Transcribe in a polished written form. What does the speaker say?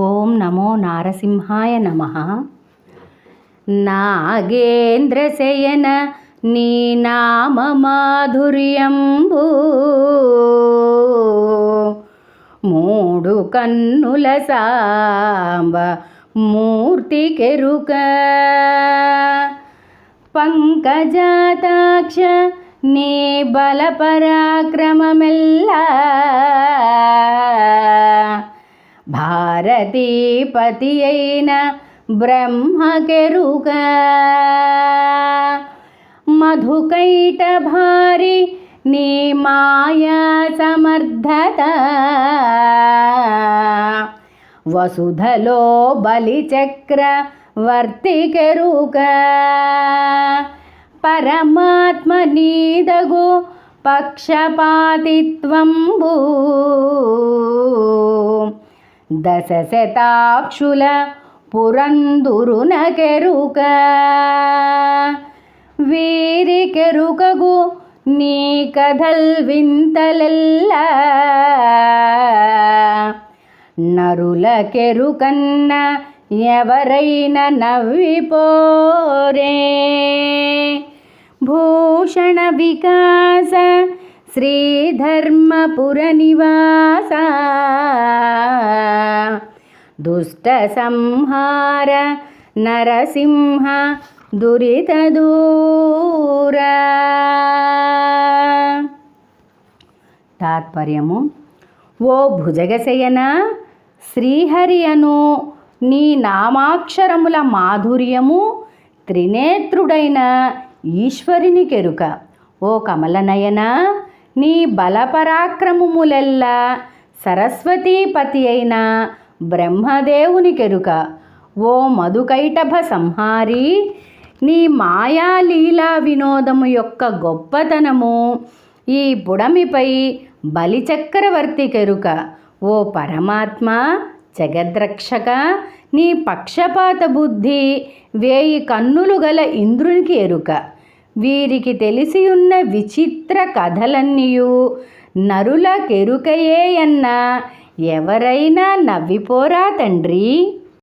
ఓం నమో నారసింహాయ నమః. నాగేంద్రశయన నీ నామ మాధుర్యంబు మూడు కన్నుల సాంబ మూర్తి కెరుక పంకజాతాక్ష నీ బల పరాక్రమమెల్లా భారతీపతి అయిన బ్రహ్మకెరుక మధుకైట భారి నీ మాయా సమర్థత వసుధలో బలిచక్ర వర్తికెరుక పరమాత్మ నీదగు పక్షపాతిత్వంబు దశ శతాక్షుల పురందురునకెరుక వీరికెరుకగు నీ కథల్ వింతలెల్లా నరులకెరుకన్న ఎవరైన నవ్విపోరే భూషణ వికాస శ్రీధర్మపుర నివాస దుష్ట సంహార నరసింహ దురిత దూర. తాత్పర్యము: ఓ భుజగశయన, శ్రీహరి అను నీ నామాక్షరముల మాధుర్యము త్రినేత్రుడైన ఈశ్వరుని కెరుక. ఓ కమలనయన, నీ బలపరాక్రమములెల్లా సరస్వతీపతి అయిన బ్రహ్మదేవుని కెరుక. ఓ మధుకైటభ సంహారి, నీ మాయాలీలా వినోదము యొక్క గొప్పతనము ఈ పుడమిపై బలిచక్రవర్తి కెరుక. ఓ పరమాత్మ, జగద్రక్షక, నీ పక్షపాత బుద్ధి 1000 కన్నులు గల ఇంద్రునికి ఎరుక. వీరికి తెలిసియున్న విచిత్ర కథలన్నీయు నరుల కెరుకయే అన్న ఎవరైనా నవ్విపోరా తండ్రి.